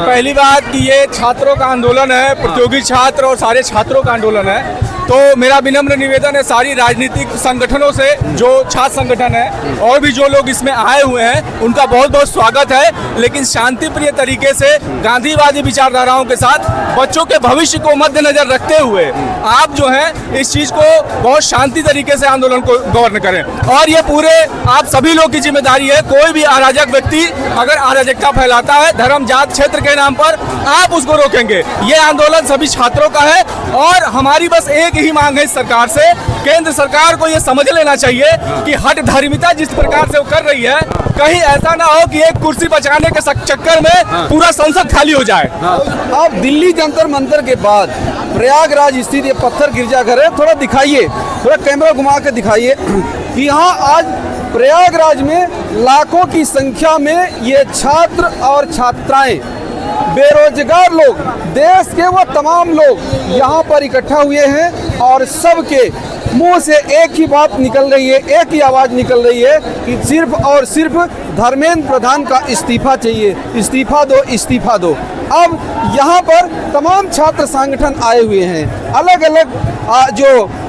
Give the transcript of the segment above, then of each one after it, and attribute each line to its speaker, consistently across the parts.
Speaker 1: पहली बात कि ये छात्रों का आंदोलन है, प्रतियोगी छात्र और सारे छात्रों का आंदोलन है। तो मेरा विनम्र निवेदन है सारी राजनीतिक संगठनों से, जो छात्र संगठन है और भी जो लोग इसमें आए हुए हैं, उनका बहुत बहुत स्वागत है। लेकिन शांति प्रिय तरीके से गांधीवादी विचारधाराओं के साथ बच्चों के भविष्य को मद्देनजर रखते हुए आप जो है इस चीज को बहुत शांति तरीके से आंदोलन को गवर्न करें। और ये पूरे आप सभी लोग की जिम्मेदारी है, कोई भी अराजक व्यक्ति अगर अराजकता फैलाता है धर्म जात क्षेत्र के नाम पर, आप उसको रोकेंगे। ये आंदोलन सभी छात्रों का है और हमारी बस एक ही मांग है सरकार से, केंद्र सरकार को ये समझ लेना चाहिए कि हठ धर्मिता जिस प्रकार से वो कर रही है, कहीं ऐसा ना हो कि एक कुर्सी बचाने के चक्कर में पूरा संसद खाली हो जाए।
Speaker 2: अब दिल्ली जंतर मंतर के बाद प्रयागराज स्थित ये पत्थर गिरजाघर है, थोड़ा दिखाइए, थोड़ा कैमरा घुमा के दिखाइए कि यहाँ आज प्रयागराज में लाखों की संख्या में ये छात्र और छात्राएं, बेरोजगार लोग, देश के वो तमाम लोग यहाँ पर इकट्ठा हुए हैं और सबके मुंह से एक ही बात निकल रही है, एक ही आवाज़ निकल रही है कि सिर्फ और सिर्फ धर्मेंद्र प्रधान का इस्तीफा चाहिए, इस्तीफा दो, इस्तीफा दो। अब यहाँ पर तमाम छात्र संगठन आए हुए हैं, अलग अलग जो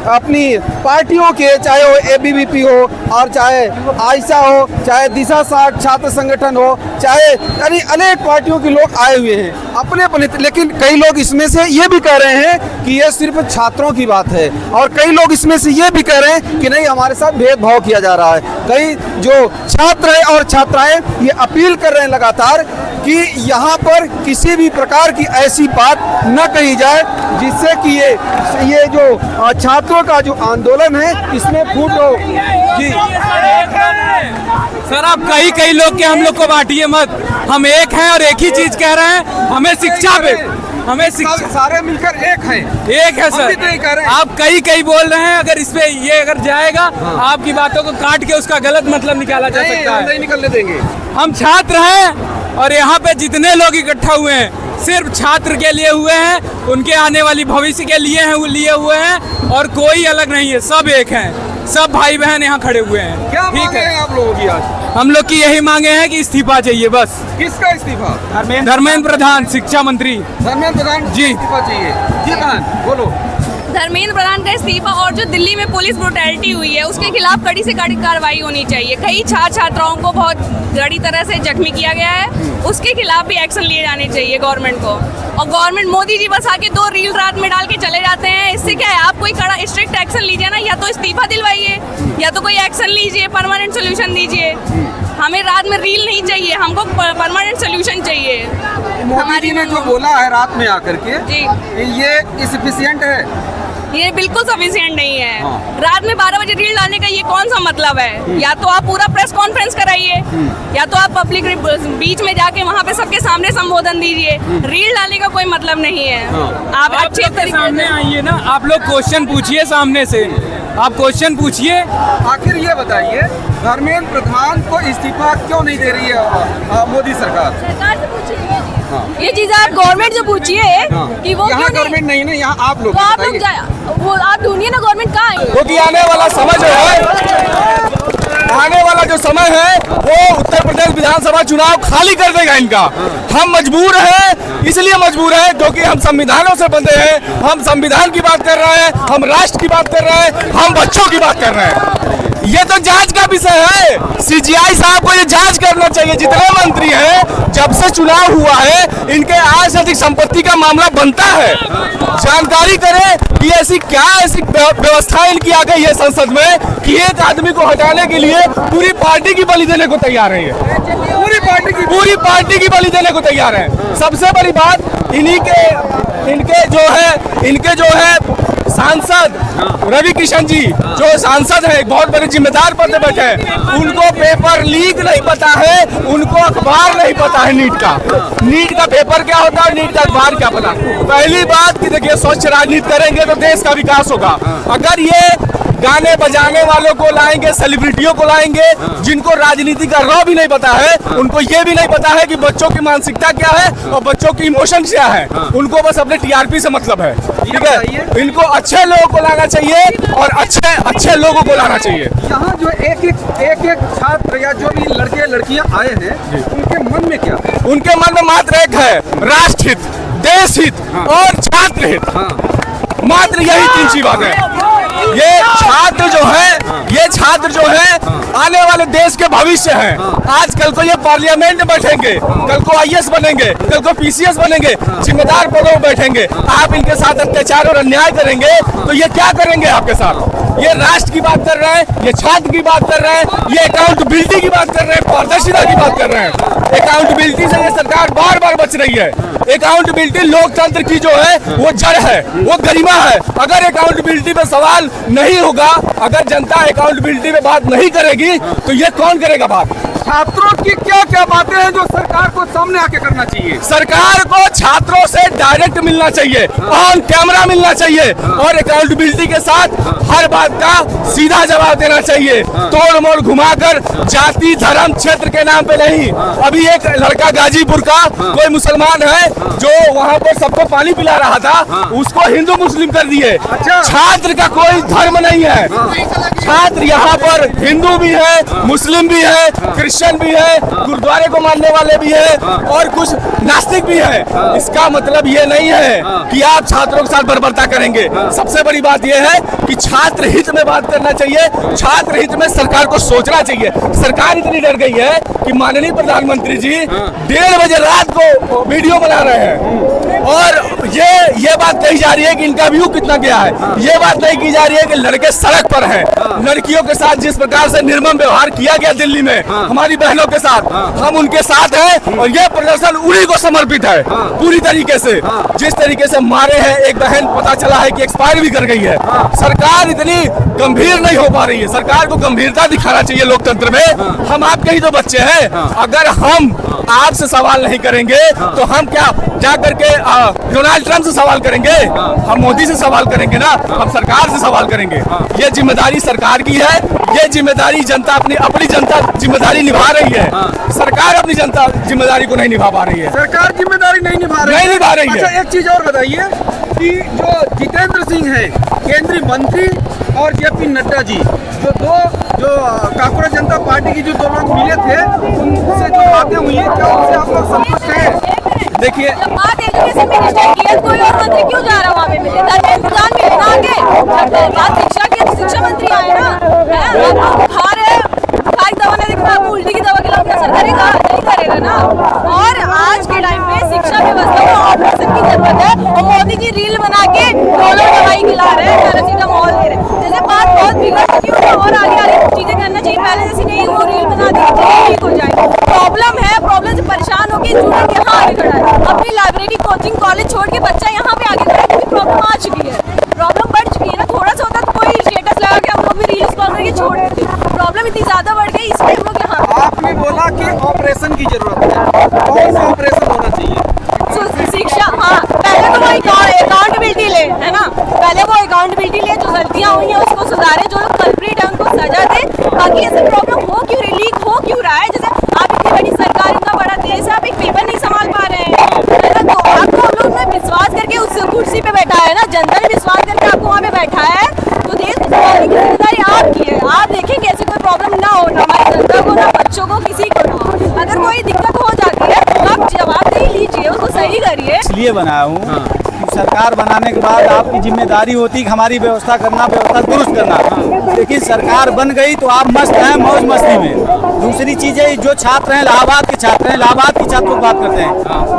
Speaker 2: अपनी पार्टियों के, चाहे वो एबीवीपी हो और चाहे आयशा हो, चाहे दिशा 60 छात्र संगठन हो, चाहे यानी अनेक पार्टियों के लोग आए हुए हैं अपने अपने। लेकिन कई लोग इसमें से ये भी कह रहे हैं कि ये सिर्फ छात्रों की बात है और कई लोग इसमें से ये भी कह रहे हैं कि नहीं, हमारे साथ भेदभाव किया जा रहा है। कई जो छात्र हैं और छात्राएं ये अपील कर रहे हैं लगातार कि यहाँ पर किसी भी प्रकार की ऐसी बात न कही जाए जिससे कि ये जो छात्रों का जो आंदोलन है इसमें फूट हो। जी
Speaker 3: सर, आप कई लोग के हम लोग को बांटिए मत, हम एक हैं और एक ही चीज कह रहे हैं, हमें शिक्षा पे, हमें शिक्षा
Speaker 2: सारे मिलकर एक हैं,
Speaker 3: एक है सर। आप कई बोल रहे हैं, अगर इसपे ये अगर जाएगा आपकी बातों को काट के उसका गलत मतलब निकाला जा सकता है।
Speaker 2: नहीं निकलने देंगे।
Speaker 3: हम छात्र हैं और यहाँ पे जितने लोग इकट्ठा हुए हैं सिर्फ छात्र के लिए हुए हैं, उनके आने वाली भविष्य के लिए हैं, वो लिए हुए हैं और कोई अलग नहीं है, सब एक हैं, सब भाई बहन यहाँ खड़े हुए हैं।
Speaker 2: क्या ठीक है आप लोगों की आज?
Speaker 3: हम लोग की यही मांगे हैं कि इस्तीफा चाहिए बस।
Speaker 2: किसका इस्तीफा?
Speaker 3: धर्मेंद्र प्रधान, शिक्षा मंत्री
Speaker 2: धर्मेंद्र प्रधान
Speaker 3: जी
Speaker 2: इस्तीफा चाहिए। जी बहन बोलो।
Speaker 4: धर्मेंद्र प्रधान का इस्तीफा और जो दिल्ली में पुलिस ब्रुटैलिटी हुई है उसके खिलाफ कड़ी से कड़ी कार्रवाई होनी चाहिए। कई छात्र छात्राओं को बहुत गड़ी तरह से जख्मी किया गया है, उसके खिलाफ भी एक्शन लिए जाने चाहिए गवर्नमेंट को। और गवर्नमेंट, मोदी जी बस आके 2 रील रात में डाल के चले जाते हैं, इससे क्या है? आप कोई कड़ा स्ट्रिक्ट एक्शन लीजिए ना, या तो इस्तीफा दिलवाइए या तो कोई एक्शन लीजिए, परमानेंट सोल्यूशन दीजिए। हमें रात में रील नहीं चाहिए, हमको परमानेंट सोल्यूशन चाहिए।
Speaker 2: मोदी जी ने जो बोला है रात में आकर के
Speaker 4: जी,
Speaker 2: ये सफिशिएंट है?
Speaker 4: ये बिल्कुल सफिशिएंट नहीं है। रात में 12 बजे रील डालने का ये कौन सा मतलब है? या तो आप पूरा प्रेस कॉन्फ्रेंस कराइए या तो आप पब्लिक बीच में जाके वहाँ पे सबके सामने संबोधन दीजिए। रील डालने का कोई मतलब नहीं है। आप अच्छे तरीके
Speaker 3: सामने आइए ना, आप लोग क्वेश्चन पूछिए सामने से, आप क्वेश्चन पूछिए।
Speaker 2: आखिर ये बताइए, धर्मेंद्र प्रधान को इस्तीफा क्यों नहीं दे रही है मोदी सरकार?
Speaker 4: सरकार से पूछिए ये चीज, आप गवर्नमेंट से पूछिए कि वो
Speaker 2: यहाँ गवर्नमेंट नहीं ना, यहाँ आप लोग,
Speaker 4: तो आप लोग वो आप ढूंढिए ना गवर्नमेंट कहाँ है।
Speaker 1: क्योंकि आने वाला समय जो है, आने वाला जो समय है वो उत्तर प्रदेश विधानसभा चुनाव खाली कर देगा इनका। हम मजबूर हैं, इसलिए मजबूर हैं क्योंकि हम संविधानों से बंधे हैं, हम संविधान की बात कर रहे हैं, हम राष्ट्र की बात कर रहे हैं, हम बच्चों की बात कर रहे हैं। ये तो जांच का विषय है, सीजीआई साहब को ये जांच करना चाहिए। जितने मंत्री हैं, जब से चुनाव हुआ है इनके आय से अधिक संपत्ति का मामला बनता है, जानकारी करें कि ऐसी व्यवस्था इनकी आ गई है संसद में कि एक आदमी को हटाने के लिए पूरी पार्टी की बलि देने को तैयार है। पूरी पार्टी की बलि देने को तैयार है। सबसे बड़ी बात इनके जो है सांसद रवि किशन जी, जो सांसद है, बहुत बड़े जिम्मेदार पद पे बैठे हैं, उनको पेपर लीक नहीं पता है, उनको अखबार नहीं पता है नीट का पेपर क्या होता है, नीट का अखबार क्या पता। पहली बात कि देखिए, स्वच्छ राजनीति करेंगे तो देश का विकास होगा। अगर ये गाने बजाने वालों को लाएंगे, सेलिब्रिटियों को लाएंगे, जिनको राजनीति का रॉ भी नहीं पता है, उनको ये भी नहीं पता है कि बच्चों की मानसिकता क्या है और बच्चों की इमोशन क्या है। उनको बस अपने टीआरपी से मतलब है, ठीक है। इनको अच्छे लोगों को लाना चाहिए और अच्छे लोगों को लाना चाहिए।
Speaker 2: यहाँ जो एक छात्र या जो भी लड़के लड़कियां आए हैं, उनके मन में क्या है?
Speaker 1: उनके मन में मात्र एक है, राष्ट्र हित, देश हित और छात्र हित। मात्र यही तीन चीज बात है। ये छात्र जो है आने वाले देश के भविष्य हैं। आज कल को ये पार्लियामेंट में बैठेंगे, कल को आईएएस बनेंगे, कल को पीसीएस बनेंगे, जिम्मेदार पदों में बैठेंगे। आप इनके साथ अत्याचार और अन्याय करेंगे तो ये क्या करेंगे आपके साथ? ये राष्ट्र की बात कर रहे हैं, ये छात्र की बात कर रहे हैं, ये अकाउंटेबिलिटी की बात कर रहे हैं, पारदर्शिता की बात कर रहे हैं। अकाउंटेबिलिटी से ये सरकार बार बार बच रही है। अकाउंटेबिलिटी लोकतंत्र की जो है वो जड़ है, वो गरिमा है। अगर अकाउंटेबिलिटी पे सवाल नहीं होगा, अगर जनता अकाउंटेबिलिटी पे बात नहीं करेगी तो ये कौन करेगा बात?
Speaker 2: छात्रों की क्या क्या बातें हैं जो सरकार को सामने आके करना चाहिए?
Speaker 1: सरकार को छात्रों से डायरेक्ट मिलना चाहिए, ऑन कैमरा मिलना चाहिए और अकाउंटेबिलिटी के साथ हर बात का सीधा जवाब देना चाहिए, तोड़ मोड़ घुमाकर जाति धर्म क्षेत्र के नाम पे नहीं। अभी एक लड़का गाजीपुर का कोई मुसलमान है जो वहाँ पर सबको पानी पिला रहा था, उसको हिंदू मुस्लिम कर दिए। छात्र का कोई धर्म नहीं है, छात्र यहाँ पर हिंदू भी है, मुस्लिम भी है, क्रिश्चियन भी है, गुरुद्वारे को मानने वाले भी है और कुछ नास्तिक भी है। इसका मतलब ये नहीं है कि आप छात्रों के साथ बर्बरता करेंगे। सबसे बड़ी बात यह है कि छात्र हित में बात करना चाहिए, छात्र हित में सरकार को सोचना चाहिए। सरकार इतनी डर गई है कि माननीय प्रधानमंत्री जी 1:30 बजे रात को वीडियो बना रहे हैं और ये बात कही जा रही है कि इनका व्यू कितना गया है। ये बात नहीं की जा रही है कि लड़के सड़क पर हैं, लड़कियों के साथ जिस प्रकार से निर्मम व्यवहार किया गया दिल्ली में हमारी बहनों के साथ, हम उनके साथ हैं और ये प्रदर्शन उन्हीं को समर्पित है पूरी तरीके से। जिस तरीके से मारे हैं, एक बहन पता चला है कि एक्सपायर भी कर गई है। सरकार इतनी गंभीर नहीं हो पा रही है, सरकार को गंभीरता दिखाना चाहिए लोकतंत्र में। हम आपके ही तो बच्चे हैं, अगर हम आपसे सवाल नहीं करेंगे तो हम क्या जा करके डोनाल्ड ट्रंप से सवाल करेंगे? हम मोदी से सवाल करेंगे ना, हम सरकार से सवाल करेंगे। ये जिम्मेदारी सरकार की है, ये जिम्मेदारी जनता अपनी जनता जिम्मेदारी निभा रही है। सरकार अपनी जनता जिम्मेदारी को नहीं निभा पा रही है,
Speaker 2: सरकार जिम्मेदारी नहीं निभा रही है। अच्छा, एक चीज और बताइए कि जो जितेंद्र सिंह है केंद्रीय मंत्री और जेपी नड्डा जी जो कांग्रेस जनता पार्टी की जो दो लोग मिले थे, उनसे जो बातें हुई है, क्या उनसे आप लोग संतुष्ट हैं?
Speaker 1: देखिए
Speaker 4: बात एजुकेशन मिनिस्टर की है, कोई और मंत्री क्यों जा रहा है वहाँ पे मिले? धर्मेंद्र प्रधान मिले ना आगे, बात शिक्षा की, शिक्षा मंत्री आए ना, बुखार है, खाई दवा नहीं देखना, आपको उल्टी की दवा खिलाओ, क्या असर करेगा? नहीं करेगा ना। और आज के टाइम पे शिक्षा व्यवस्था में ऑपरेशन की जरूरत है और मोदी जी रील बना के डॉलर दवाई खिला रहे हैं, पैरासीटामोल दे रहे हैं। जैसे बात बहुत बिगड़ चुकी है और आगे चीजें करना चाहिए, पहले जैसी नहीं वो रील बना दीजिए ठीक हो जाए। प्रॉब्लम है, प्रॉब्लम से परेशान होकर स्टूडेंट यहाँ आगे खड़ा है, अपनी लाइब्रेरी कोचिंग कॉलेज छोड़ के बच्चा यहाँ पे आगे खड़ा है क्योंकि प्रॉब्लम आ चुकी है, प्रॉब्लम बढ़ चुकी है ना। थोड़ा सा होता तो कोई स्टेटस लगा के हम लोग भी रील स्क्रॉल करके छोड़ देते, प्रॉब्लम इतनी ज्यादा बढ़ गई इसलिए हम लोग यहाँ।
Speaker 2: आपने बोला कि ऑपरेशन की जरूरत है, कौन सा ऑपरेशन होना चाहिए?
Speaker 4: शिक्षा, हाँ, पहले तो वो अकाउंटेबिलिटी ले, है ना, पहले वो अकाउंटेबिलिटी ले, जो गलतियां हुई हैं उसको सुधारे, जो लोग कल्प्रिट है उनको सजा दे। बाकी ऐसे प्रॉब्लम हो क्यों रही, लीक हो क्यों रहा है? जैसे आप इतनी बड़ी सरकार, इतना बड़ा देश है, आप एक पेपर नहीं संभाल पा रहे हैं, है ना? तो आपको हम लोग ने विश्वास करके उस कुर्सी पे बैठा है ना, जनता ने विश्वास करके आपको वहाँ पे बैठा है, तो देश की जिम्मेदारी आपकी है। आप देखें कैसे कोई प्रॉब्लम ना हो, ना हमारी जनता को, ना बच्चों को, किसी को ना। अगर कोई दिक्कत हो जाती है तो आप जवाब नहीं लीजिए, उसको सही करिए।
Speaker 5: इसलिए बनाया हूँ कि सरकार बनाने के बाद आपकी जिम्मेदारी होती है कि हमारी व्यवस्था करना, व्यवस्था दुरुस्त करना। लेकिन सरकार बन गई तो आप मस्त हैं, मौज मस्ती में। दूसरी चीज है, जो छात्र हैं इलाहाबाद के छात्र हैं, इलाहाबाद की छात्रों की बात करते हैं,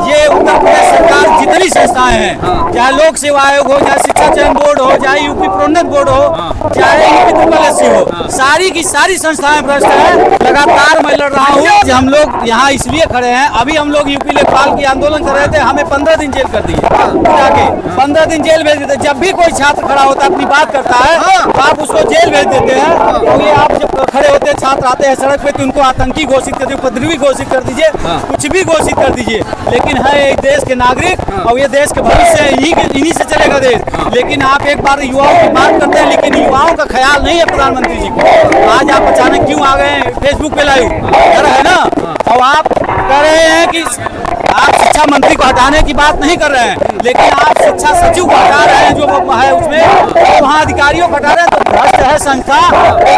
Speaker 5: ये उत्तर प्रदेश सरकार जितनी संस्थाएं हैं, चाहे लोक सेवा आयोग हो, चाहे शिक्षा चयन बोर्ड हो, चाहे यूपी प्रोन्नत बोर्ड हो, चाहे यूपी ट्रिपल हो, सारी की सारी संस्थाएं भ्रष्ट हैं। लगातार मैं लड़ रहा हूँ, हम लोग यहाँ इसलिए खड़े हैं। अभी हम लोग यूपी लेखपाल की आंदोलन कर रहे थे, हमें 15 दिन जेल कर दिए, जाके 15 दिन जेल भेज देते। जब भी कोई छात्र खड़ा होता है अपनी बात करता है तो आप उसको जेल भेज देते हैं। क्योंकि आप जब खड़े होते हैं, छात्र आते हैं सड़क पे, तो उनको आतंकी घोषित कर दीजिए, उपद्रवी घोषित कर दीजिए, कुछ भी घोषित कर दीजिए, लेकिन है एक देश के नागरिक और ये देश देश का भविष्य है, इन्हीं से चलेगा देश। लेकिन आप एक बार युवाओं की बात करते हैं, लेकिन युवाओं का ख्याल नहीं है प्रधानमंत्री जी को। आज आप अचानक क्यों आ गए फेसबुक पे लाइव, डर है ना? और आप कह रहे हैं कि आप शिक्षा मंत्री को हटाने की बात नहीं कर रहे हैं, लेकिन आप शिक्षा सचिव को हटा रहे हैं जो है उसमें, तो वहाँ अधिकारियों को हटा रहे हैं। तो भ्रष्ट है संस्था,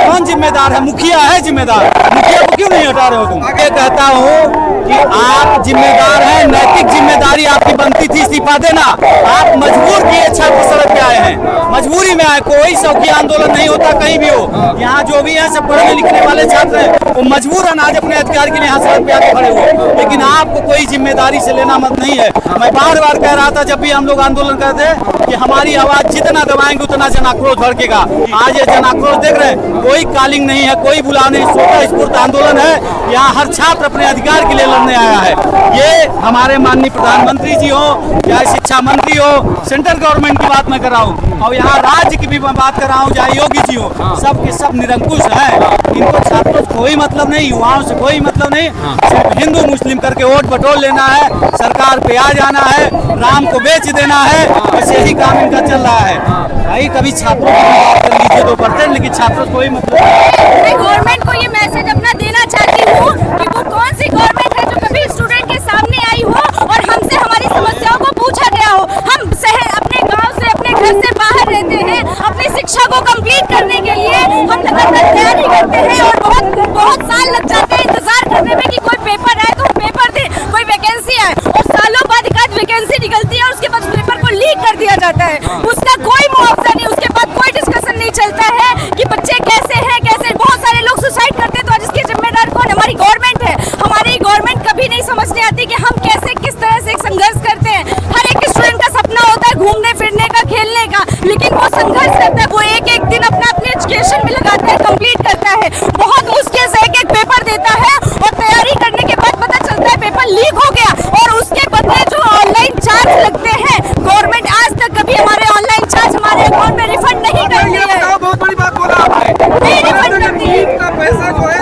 Speaker 5: कौन जिम्मेदार है? मुखिया है जिम्मेदार, मुखिया को क्यों नहीं हटा रहे हो तुम? आगे कहता हूँ कि आप जिम्मेदार हैं, नैतिक जिम्मेदारी आपकी बनती थी इस्तीफा देना। आप मजबूर किए छात्र सड़क पे आए हैं, मजबूरी में आए। कोई शौकी आंदोलन नहीं होता कहीं भी हो, यहाँ जो भी है सब पढ़ने लिखने वाले छात्र हैं, वो मजबूरन आज अपने अधिकार के लिए यहाँ सड़क पे आके खड़े हुए। लेकिन आपको कोई जिम्मेदारी से लेना मत नहीं है। मैं बार बार कह रहा था जब भी हम लोग आंदोलन करते हैं कि हमारी आवाज जितना दबाएंगे उतना जन आक्रोश भड़केगा। आज ये जन आक्रोश देख रहे हैं, कोई कालिंग नहीं है, कोई बुलाव नहीं, स्वतः स्फूर्त आंदोलन है। यहाँ हर छात्र अपने अधिकार के लिए लड़ने आया है। ये हमारे माननीय प्रधानमंत्री जी हो या शिक्षा मंत्री हो, सेंट्रल गवर्नमेंट की बात मैं कर रहा हूँ, और यहाँ राज्य की भी मैं बात कर रहा हूँ, चाहे योगी जी हो, सब के सब निरंकुश है। इनको छात्रों से कोई मतलब नहीं, युवाओं से कोई मतलब नहीं, सिर्फ हिंदू मुस्लिम करके वोट बटोर लेना है, सरकार पे आ जाना है, राम को बेच देना है, बस यही काम इनका चल रहा है। भाई कभी छात्रों की बात कर लीजिए तो पढ़ते, लेकिन छात्रों से कोई मतलब नहीं।
Speaker 4: मैं गवर्नमेंट को ये मैसेज अपना देना चाहती हूँ कि वो कौन सी गवर्नमेंट है जो कभी स्टूडेंट के सामने आई हो और हमसे हमारी समस्याओं को पूछा गया हो। हम शहर अपने गांव से अपने घर से बाहर रहते हैं, अपनी शिक्षा को कंप्लीट करने के लिए हम लगातार तैयारी करते हैं और बहुत साल लग जाते हैं इंतजार करने में कि कोई पेपर आए तो पेपर दे, कोई वैकेंसी आए, और सालों बाद एक आध वैकेंसी निकलती है और उसके बाद पेपर को लीक कर दिया जाता है। उसका कोई मुआवजा नहीं, उसके बाद कोई डिस्कशन नहीं चलता है कि बच्चे कैसे हैं, कैसे। बहुत सारे लोग सुसाइड करते हैं, तो आज इसकी जिम्मेदार कौन? हमारी गवर्नमेंट है। हमारी गवर्नमेंट कभी नहीं समझने आती कि हम कैसे किस तरह से एक संघर्ष करते हैं। हर एक स्टूडेंट का सपना होता है घूमने फिरने का, खेलने का, लेकिन वो संघर्ष करता है, वो एक एक दिन अपना अपने एजुकेशन में लगाता है, कंप्लीट करता है, बहुत मुश्किल से एक एक पेपर देता है और तैयारी करने के बाद पता चलता है पेपर लीक हो गया, और उसके बदले जो ऑनलाइन चार्ज लगते हैं, गवर्नमेंट आज तक कभी हमारे ऑनलाइन चार्ज हमारे अकाउंट में रिफंड नहीं करती है।
Speaker 2: बहुत बड़ी बात बोला आपने,
Speaker 4: नहीं रिफंड करती है,
Speaker 2: का पैसा जो है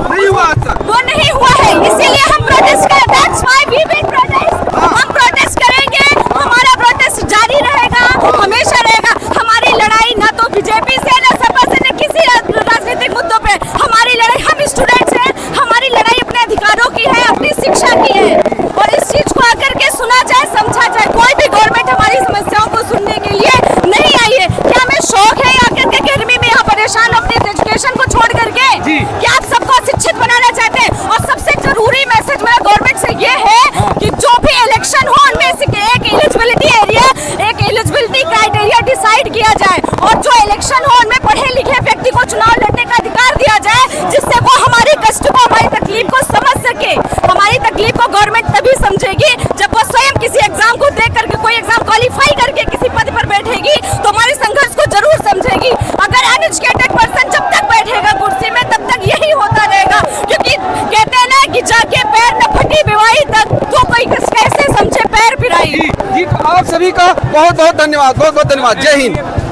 Speaker 2: नहीं हुआ आज तक,
Speaker 4: वो नहीं हुआ है, इसीलिए हम प्रोटेस्ट कर, that's why we will protest. हम प्रोटेस्ट करेंगे, हमारा प्रोटेस्ट जारी रहेगा, हमेशा रहेगा। हमारी लड़ाई ना तो बीजेपी से, ना सपा से, न किसी राजनीतिक मुद्दों पे। हमारी लड़ाई हम स्टूडेंट्स हैं, हमारी लड़ाई अपने अधिकारों की है, अपनी शिक्षा की है, और इस चीज को आकर के सुना जाए, समझा जाए। कोई भी गवर्नमेंट हमारी समस्याओं को सुनने के लिए नहीं आई है। क्या हमें शौक है आकर के गर्मी में यहाँ परेशान अपनी एजुकेशन को छोड़ करके? क्या आप सबको शिक्षित बनाना चाहते हैं? और सबसे जरूरी मैसेज मेरा गवर्नमेंट से ये है कि जो भी इलेक्शन हो उनमें से एक एलिजिबिलिटी एरिया, एक एलिजिबिलिटी क्राइटेरिया डिसाइड किया जाए, और जो इलेक्शन हो उनमें पढ़े लिखे व्यक्ति को चुनाव लड़ने का अधिकार दिया जाए, जिससे वो हमारी कष्ट को, हमारी तकलीफ को समझ सके। हमारी तकलीफ को गवर्नमेंट तभी समझेगी जब वो स्वयं किसी एग्जाम को देख करके, कोई एग्जाम क्वालिफाई करके किसी पद पर बैठेगी, तो हमारे संघर्ष को जरूर समझेगी। अगर अनएजुकेटेड पर्सन जब तक बैठेगा कुर्सी में, तब तक यही होता रहेगा, क्योंकि कहते हैं ना कि जाके पैर न फटी बिवाई तक, तो कोई कैसे समझे पैर फिराई।
Speaker 2: जी, आप सभी का बहुत बहुत धन्यवाद, बहुत बहुत धन्यवाद। जय हिंद।